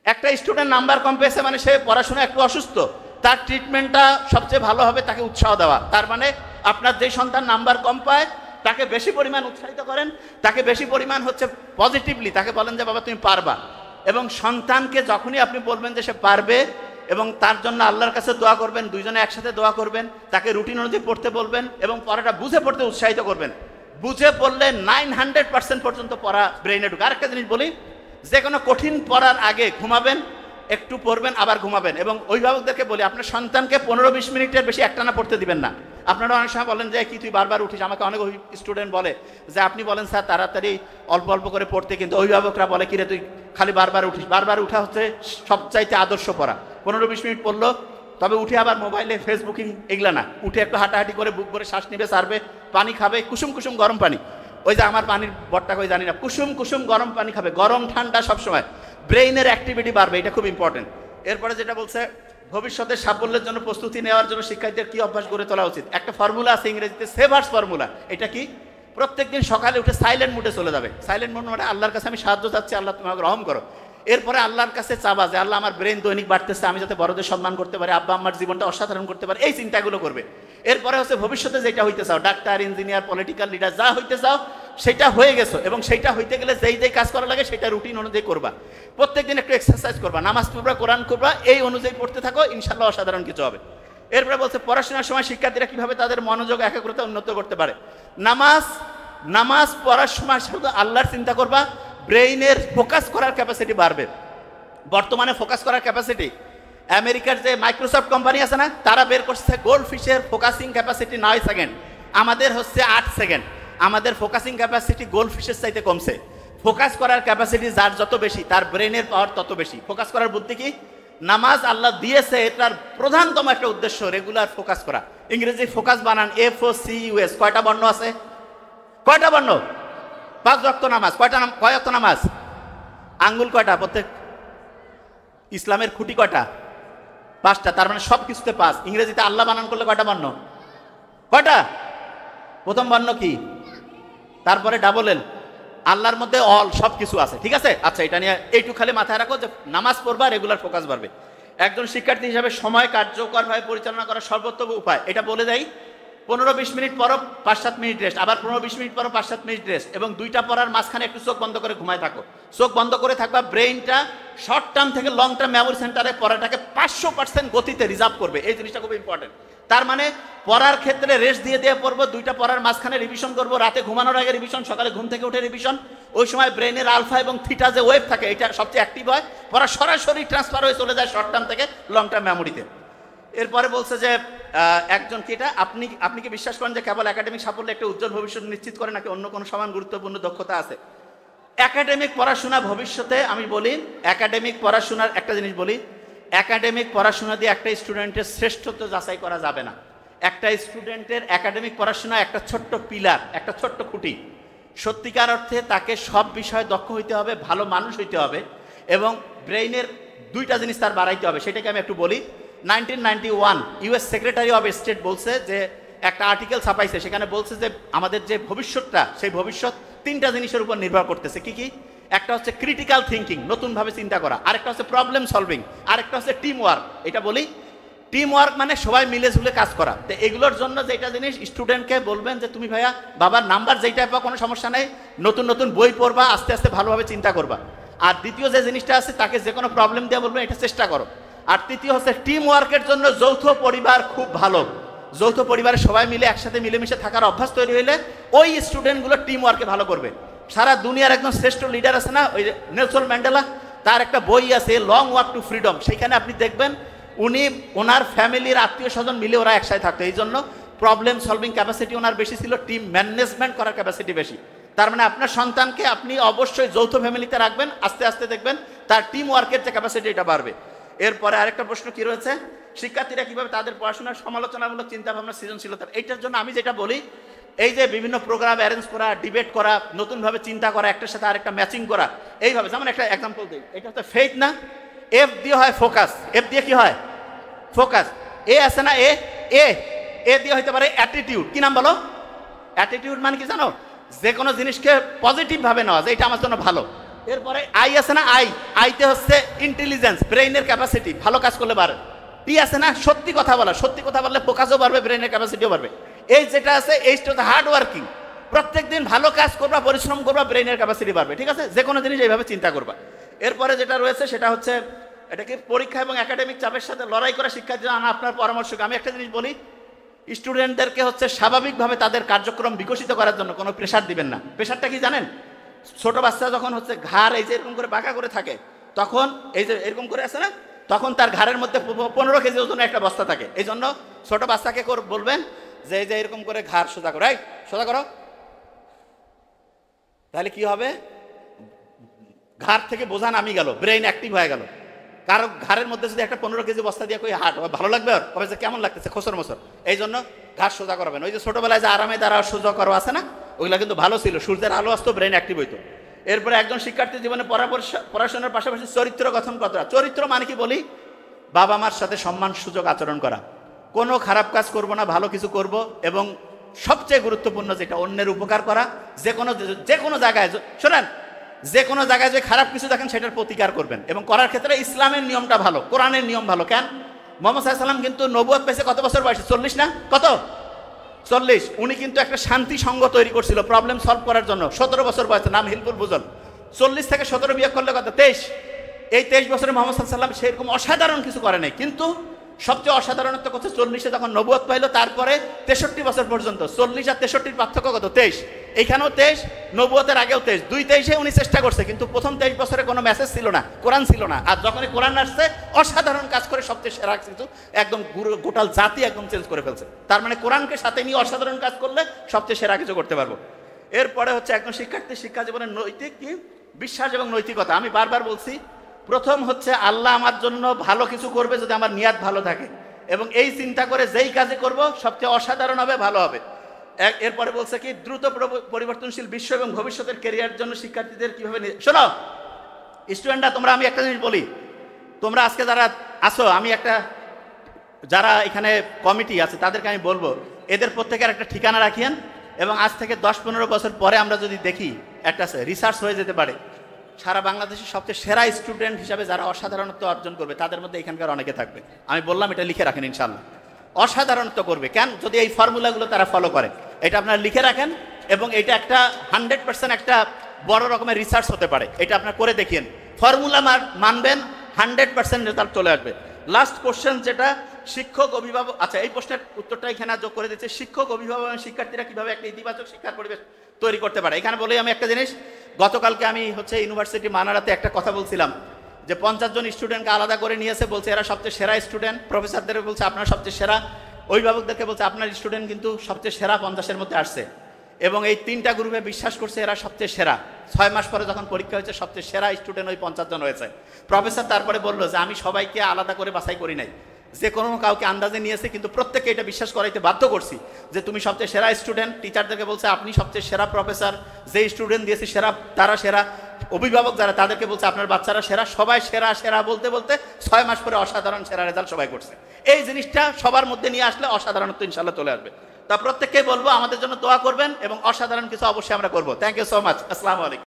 একটা student number কম পেয়েছে মানে সে পড়াশোনা একটু অসুস্থ, তার ট্রিটমেন্টটা সবচেয়ে ভালো হবে তাকে উৎসাহ দেওয়া। তার মানে আপনার যে সন্তান নাম্বার কম পায় তাকে বেশি পরিমাণ উৎসাহিত করেন, তাকে বেশি পরিমাণ হচ্ছে পজিটিভলি তাকে বলেন যে বাবা তুমি পারবা। এবং সন্তানকে যখনই আপনি বলবেন যে সে পারবে এবং তার জন্য আল্লাহর কাছে দোয়া করবেন, দুইজনে একসাথে দোয়া করবেন, তাকে রুটিন অনুযায়ী পড়তে বলবেন এবং পড়াটা বুঝে পড়তে উৎসাহিত করবেন। বুঝে পড়লে 900% পর্যন্ত পড়া ব্রেইনে ঢুকে। আরেকটা জিনিস বলি, যে কোনো কঠিন পড়ার আগে ঘুমাবেন, একটু পড়বেন আবার ঘুমাবেন। এবং অভিভাবকদেরকে বলি আপনার সন্তানকে 15-20 মিনিটের বেশি একটানা পড়তে দিবেন না। আপনারা অনেক সময় বলেন যে কি তুই বারবার উঠিস, আমাকে অনেক স্টুডেন্ট বলে যে আপনি বলেন স্যার তাড়াতাড়ি অল্প অল্প করে পড়তে, কিন্তু অভিভাবকরা বলে কিরে তুই খালি বারবার উঠিস। বারবার উঠা হচ্ছে সবচাইতে আদর্শ পড়া। 15-20 মিনিট পড়লো, তবে উঠে আবার মোবাইলে ফেসবুকিং এগুলা না, উঠে একটু হাঁটাহাঁটি করে বুক ভরে শ্বাস নিবে, সারবে, পানি খাবে, কুসুম কুসুম গরম পানি। ওই যে আমার পানির বটটা কই জানি না, কুসুম কুসুম গরম পানি খাবে, গরম ঠান্ডা সবসময়, ব্রেইনের অ্যাক্টিভিটি বাড়বে, এটা খুব ইম্পর্টেন্ট। এরপরে যেটা বলছে ভবিষ্যতের সাফল্যের জন্য প্রস্তুতি নেওয়ার জন্য শিক্ষার্থীদের কি অভ্যাস গড়ে তোলা উচিত। একটা ফর্মুলা আছে ইংরেজিতে, সেভার্স ফর্মুলা। এটা কি? প্রত্যেকদিন সকালে উঠে সাইলেন্ট মুডে চলে যাবে। সাইলেন্ট মুড মানে আল্লাহর কাছে আমি সাহায্য চাচ্ছি, আল্লাহ তুমি আমাকে রহম করো। এরপরে আল্লাহর কাছে চাবা যে আল্লাহ আমার ব্রেন দৈনিক বাড়তেছে, আমি যাতে বড়দের সম্মান করতে পারি, আব্বা আম্মার জীবনটা অসাধারণ করতে পারি, এই চিন্তাগুলো করবে। এরপরে হচ্ছে ভবিষ্যতে যেটা হইতে চাও, ডাক্তার, ইঞ্জিনিয়ার, পলিটিক্যাল লিডার, যা হইতে চাও সেটা হয়ে গেছো, এবং সেইটা হইতে গেলে যেই যেই কাজ করা লাগে সেটা রুটিন অনুযায়ী করবা। প্রত্যেকদিন একটু এক্সারসাইজ করবা, নামাজ পড়বা, কোরআন করবা, এই অনুযায়ী পড়তে থাকো, ইনশাল্লাহ অসাধারণ কিছু হবে। এরপরে বলছে পড়াশোনার সময় শিক্ষার্থীরা কিভাবে তাদের মনোযোগ একাগ্রতা উন্নত করতে পারে। নামাজ পড়ার সময় শুধু আল্লাহর চিন্তা করবা, ব্রেইনের ফোকাস করার ক্যাপাসিটি বাড়বে। বর্তমানে ফোকাস করার ক্যাপাসিটি, আমেরিকার যে মাইক্রোসফট কোম্পানি আছে না, তারা বের করছে গোল্ড ফিশের ফোকাসিং ক্যাপাসিটি 9 সেকেন্ড, আমাদের হচ্ছে 8 সেকেন্ড। আমাদের ফোকাসিং ক্যাপাসিটি গোল্ড ফিশের চাইতে কমছে। ফোকাস করার ক্যাপাসিটি যার যত বেশি তার ব্রেনের পাওয়ার তত বেশি। ফোকাস করার বুদ্ধি কি? নামাজ আল্লাহ দিয়েছে, এটার প্রধানতম একটা উদ্দেশ্য রেগুলার ফোকাস করা। ইংরেজি ফোকাস বানান FOCUS। কয়টা বর্ণ আছে? কয়টা বর্ণ? 5 ওয়াক্ত নামাজ। কয় ওয়াক্ত নামাজ? আঙ্গুল কয়টা প্রত্যেক? ইসলামের খুঁটি কয়টা? 5টা। তার মানে সব কিছুতে 5। ইংরেজিতে আল্লাহ বানান করলে কয়টা বর্ণ? কয়টা? প্রথম বর্ণ কি? তারপরে ডাবল এল। আল্লাহর মধ্যে অল, সব কিছু আছে, ঠিক আছে? আচ্ছা, এটা নিয়ে এইটু খালি মাথায় রাখো যে নামাজ পড়বা, রেগুলার ফোকাস বাড়বে। একজন শিক্ষার্থী হিসাবে সময় কার্যকরভাবে পরিচালনা করার সর্বোত্তম উপায় এটা বলে দেয়। 15-20 মিনিট পরও 5-7 মিনিট রেস্ট, আবার 15-20 মিনিট পরও 5-7 মিনিট রেস্ট, এবং দুইটা পড়ার মাঝখানে একটু চোখ বন্ধ করে ঘুমায় থাকো। চোখ বন্ধ করে থাকবা, ব্রেইনটা শর্ট টার্ম থেকে লং টার্ম মেমোরি সেন্টারে পড়াটাকে 500% গতিতে রিজার্ভ করবে। এই জিনিসটা খুব ইম্পর্টেন্ট। তার মানে পড়ার ক্ষেত্রে রেস্ট দিয়ে দিয়ে পড়বো, দুইটা পড়ার মাঝখানে রিভিশন করবো, রাতে ঘুমানোর আগে রিভিশন, সকালে ঘুম থেকে উঠে রিভিশন। ওই সময় ব্রেনের আলফা এবং থিটা যে ওয়েভ থাকে এটা সবচেয়ে অ্যাক্টিভ হয়, পড়া সরাসরি ট্রান্সফার হয়ে চলে যায় শর্ট টার্ম থেকে লং টার্ম মেমোরিতে। এরপরে বলছে যে একজন কি এটা আপনি কি বিশ্বাস করেন যে কেবল একাডেমিক সাফল্য একটা উজ্জ্বল ভবিষ্যৎ নিশ্চিত করে, নাকি অন্য কোনো সমান গুরুত্বপূর্ণ দক্ষতা আছে? একাডেমিক পড়াশোনা ভবিষ্যতে, আমি বলি একাডেমিক পড়াশোনার একটা জিনিস বলি, একাডেমিক পড়াশোনা দিয়ে একটা স্টুডেন্টের শ্রেষ্ঠত্ব যাচাই করা যাবে না। একটা স্টুডেন্টের একাডেমিক পড়াশোনা একটা ছোট্ট পিলার, একটা ছোট্ট খুঁটি। সত্যিকার অর্থে তাকে সব বিষয়ে দক্ষ হইতে হবে, ভালো মানুষ হইতে হবে, এবং ব্রেইনের দুইটা জিনিস তার বাড়াইতে হবে। সেটাকে আমি একটু বলি। 1991 ইউএস সেক্রেটারি অফ স্টেট বলছে যে, একটা আর্টিকেল ছাপাইছে, সেখানে বলছে যে আমাদের যে ভবিষ্যৎটা, সেই ভবিষ্যৎ 3টা জিনিসের উপর নির্ভর করতেছে। কি কি? একটা হচ্ছে ক্রিটিক্যাল থিঙ্কিং, নতুনভাবে চিন্তা করা, আরেকটা হচ্ছে প্রবলেম সলভিং, আরেকটা হচ্ছে টিম ওয়ার্ক। এটা বলি টিম ওয়ার্ক মানে সবাই মিলে ঝুলে কাজ করা। তো এগুলোর জন্য যেটা জিনিস স্টুডেন্টকে বলবেন যে তুমি ভাইয়া বাবার নাম্বার যেইটা পাও কোনো সমস্যা নেই, নতুন নতুন বই পড়বা, আস্তে আস্তে ভালোভাবে চিন্তা করবা। আর দ্বিতীয় যে জিনিসটা আছে, তাকে যে কোনো প্রবলেম দিয়ে বলবেন এটা চেষ্টা করো। আর তৃতীয় হচ্ছে টিম ওয়ার্কের জন্য যৌথ পরিবার খুব ভালো। যৌথ পরিবারে সবাই মিলে একসাথে মিলেমিশে থাকার অভ্যাস তৈরি হইলে ওই স্টুডেন্টগুলো টিম ওয়ার্কে ভালো করবে। সারা দুনিয়ার একদম শ্রেষ্ঠ লিডার আছে না, ওই নেলসন ম্যান্ডেলা, তার একটা বই আছে লং ওয়াক টু ফ্রিডম। সেখানে আপনি দেখবেন উনি ওনার ফ্যামিলির আত্মীয় স্বজন মিলে ওরা একসাথে থাকতো। এই জন্য প্রবলেম সলভিং ক্যাপাসিটি ওনার বেশি ছিল, টিম ম্যানেজমেন্ট করার ক্যাপাসিটি বেশি। তার মানে আপনার সন্তানকে আপনি অবশ্যই যৌথ ফ্যামিলিতে রাখবেন, আস্তে আস্তে দেখবেন তার টিম ওয়ার্কের যে ক্যাপাসিটি এটা বাড়বে। এরপরে আরেকটা প্রশ্ন কি রয়েছে, শিক্ষার্থীরা কিভাবে তাদের পড়াশোনার সমালোচনামূলক চিন্তাভাবনা, সৃজনশীলতা, এইটার জন্য আমি যেটা বলি, এই যে বিভিন্ন প্রোগ্রাম অ্যারেঞ্জ করা, ডিবেট করা, নতুনভাবে চিন্তা করা, একটার সাথে আরেকটা ম্যাচিং করা, এইভাবে। যেমন একটা এক্সাম্পল দিই, এটা হচ্ছে ফেইথ না, এফ দিয়ে হয় ফোকাস, এফ দিয়ে কি হয়? ফোকাস। এ আছে না, এ দিয়ে হইতে পারে অ্যাটিটিউড। কি নাম বলো? অ্যাটিটিউড মানে কি জানো? যে কোনো জিনিসকে পজিটিভ ভাবে নেওয়া, যে এটা আমার জন্য ভালো। এরপরে আই আছে না, আইতে হচ্ছে ইন্টেলিজেন্স, ব্রেইনের ক্যাপাসিটি, ভালো কাজ করলে বাড়ে। টি আছে না, সত্যি কথা বলা, সত্যি কথা বললে ফোকাসও বাড়বে, ব্রেইনের ক্যাপাসিটিও বাড়বে। এই যেটা আছে এইটা হচ্ছে হার্ড ওয়ার্কিং, প্রত্যেক দিন ভালো কাজ করবা, পরিশ্রম করবা, ব্রেইনের ক্যাপাসিটি বাড়বে। ঠিক আছে, যে কোনো জিনিস এইভাবে চিন্তা করবা। এরপরে যেটা রয়েছে সেটা হচ্ছে এটাকে পরীক্ষা এবং একাডেমিক চাপের সাথে লড়াই করা শিক্ষার্থী। আপনার পরামর্শ, আমি একটা জিনিস বলি, স্টুডেন্টদেরকে হচ্ছে স্বাভাবিকভাবে তাদের কার্যক্রম বিকশিত করার জন্য কোনো প্রেশার দিবেন না। প্রেশারটা কি জানেন? ছোট বাচ্চা যখন হচ্ছে ঘাড় এই যে এরকম করে বাঁকা করে থাকে, তখন এই যে এরকম করে আছে না, তখন তার ঘাড়ের মধ্যে 15 কেজি ওজনের একটা বস্তা থাকে। এই জন্য ছোট বাচ্চাকে বলবেন যে এই যে এরকম করে ঘাড় সোজা করো, সোজা করো, তাহলে কি হবে, ঘাড় থেকে বোঝা নামি গেল, ব্রেইন অ্যাক্টিভ হয়ে গেল। কারো ঘাড়ের মধ্যে যদি একটা 15 কেজি বস্তা দিয়ে কই হাট, ভালো লাগবে, আর কবে যে কেমন লাগতেছে, খোসর মোসর। এই জন্য ঘাড় সোজা করাবেন। ওই যে ছোটবেলায় যে আরামে দ্বারা সোজা করো আছে না, ওইগুলো কিন্তু ভালো ছিল, সূর্যের আলো আসতো, ব্রেন অ্যাক্টিভ হইতো। এরপরে একজন শিক্ষার্থীর জীবনে পড়াশোনার পাশাপাশি চরিত্র গঠন করা। চরিত্র মানে কি বলি, বাবা মার সাথে সম্মান সুযোগ আচরণ করা, কোনো খারাপ কাজ করব না, ভালো কিছু করব, এবং সবচেয়ে গুরুত্বপূর্ণ যেটা অন্যের উপকার করা। যে কোনো জায়গায় শোনেন, যে কোনো জায়গায় যে খারাপ কিছু দেখেন সেটার প্রতিকার করবেন, এবং করার ক্ষেত্রে ইসলামের নিয়মটা ভালো, কোরআনের নিয়ম ভালো। কেন, মুহাম্মদ সাল্লাল্লাহু আলাইহি ওয়াসাল্লাম কিন্তু নবুয়ত পেয়েছে কত বছর বয়সে? 40 না, কত? 40। উনি কিন্তু একটা শান্তি সংঘ তৈরি করছিল প্রবলেম সলভ করার জন্য, 17 বছর বয়সে, নাম হিলফুল বুজল। 40 থেকে 17 বিয়োগ করলে কত? 23। এই 23 বছরে মুহাম্মদ সাল্লাল্লাহু আলাইহি ওয়াসাল্লাম সেরকম অসাধারণ কিছু করে নাই, কিন্তু সবচেয়ে অসাধারণত্ব করছে 40-এ যখন নবুয়ত পাইলো, তারপরে 63 বছর পর্যন্ত। 40 আর 63 পার্থক্য কত? 23। এইখানেও 23, নবুয়তের আগেও 23, 23-এ উনি চেষ্টা করছে, কিন্তু প্রথম 23 বছরে কোনো মেসেজ ছিল না, কোরআন ছিল না। আর যখনই কোরআন আসছে অসাধারণ কাজ করে সবচেয়ে সেরা কিছু, একদম গোটাল জাতি একদম চেঞ্জ করে ফেলছে। তার মানে কোরআনকে সাথে নিয়ে অসাধারণ কাজ করলে সবচেয়ে সেরা কিছু করতে পারবো। এরপরে হচ্ছে একজন শিক্ষার্থী শিক্ষা জীবনের নৈতিক কি বিশ্বাস এবং নৈতিকতা। আমি বারবার বলছি, প্রথম হচ্ছে আল্লাহ আমার জন্য ভালো কিছু করবে যদি আমার নিয়াত ভালো থাকে, এবং এই চিন্তা করে যেই কাজে করব সবচেয়ে অসাধারণ হবে, ভালো হবে। এরপরে বলছে কি, দ্রুত পরিবর্তনশীল বিশ্ব এবং ভবিষ্যতের ক্যারিয়ার জন্য শিক্ষার্থীদের কিভাবে, শোনো স্টুডেন্টরা, তোমরা, আমি একটা জিনিস বলি, তোমরা আজকে যারা আসো, আমি একটা, যারা এখানে কমিটি আছে তাদেরকে আমি বলবো, এদের প্রত্যেকের একটা ঠিকানা রাখিয়েন, এবং আজ থেকে 10-15 বছর পরে আমরা যদি দেখি একটা রিসার্চ হয়ে যেতে পারে, সারা বাংলাদেশের সবচেয়ে সেরা স্টুডেন্ট হিসাবে যারা অসাধারণত্ব অর্জন করবে তাদের মধ্যে এখানকার অনেকে থাকবে। আমি বললাম, এটা লিখে রাখেন, ইনশাল্লাহ অসাধারণত্ব করবে। কেন, যদি এই ফর্মুলাগুলো তারা ফলো করে, এটা আপনারা লিখে রাখেন, এবং এটা একটা 100% একটা বড় রকমের রিসার্চ হতে পারে। এটা আপনারা করে দেখিয়েন, ফর্মুলা মানবেন, 100% রেজাল্ট চলে আসবে। লাস্ট কোশ্চেন যেটা, শিক্ষক অভিভাবক, আচ্ছা এই প্রশ্নের উত্তরটা এখানে যোগ করে দিচ্ছে, শিক্ষক অভিভাবক এবং শিক্ষার্থীরা কিভাবে একটা ইতিবাচক শিক্ষার পরিবেশ তৈরি করতে পারে। এখানে বলি আমি একটা জিনিস, গতকালকে আমি হচ্ছে ইউনিভার্সিটি মানারাতে একটা কথা বলছিলাম, যে 50 জন স্টুডেন্টকে আলাদা করে নিয়েছে, বলছে এরা সবচেয়ে সেরা স্টুডেন্ট। প্রফেসরদের বলছে আপনারা সবচেয়ে সেরা, অভিভাবকদেরকে বলছে আপনার স্টুডেন্ট কিন্তু সবচেয়ে সেরা 50-এর মধ্যে আসছে, এবং এই 3টা গ্রুপে বিশ্বাস করছে এরা সবচেয়ে সেরা। 6 মাস পরে যখন পরীক্ষা হয়েছে, সবচেয়ে সেরা স্টুডেন্ট ওই 50 জন হয়েছে। প্রফেসর তারপরে বললো যে আমি সবাইকে আলাদা করে বাছাই করি নাই, যে কোনো কাউকে আন্দাজে নিয়েছে, কিন্তু প্রত্যেককে এটা বিশ্বাস করাইতে বাধ্য করছি যে তুমি সবচেয়ে সেরা স্টুডেন্ট। টিচারদেরকে বলছে আপনি সবচেয়ে সেরা প্রফেসর, যে স্টুডেন্ট দিয়েছে সেরা তারা সেরা, অভিভাবক যারা তাদেরকে বলছে আপনার বাচ্চারা সেরা, সবাই সেরা সেরা বলতে বলতে 6 মাস পরে অসাধারণ সেরা রেজাল্ট সবাই করছে। এই জিনিসটা সবার মধ্যে নিয়ে আসলে অসাধারণত্ব ইনশাল্লাহ চলে আসবে। তা প্রত্যেককে বলবো আমাদের জন্য দোয়া করবেন, এবং অসাধারণ কিছু অবশ্যই আমরা করবো। Thank you so much. আসসালামু আলাইকুম।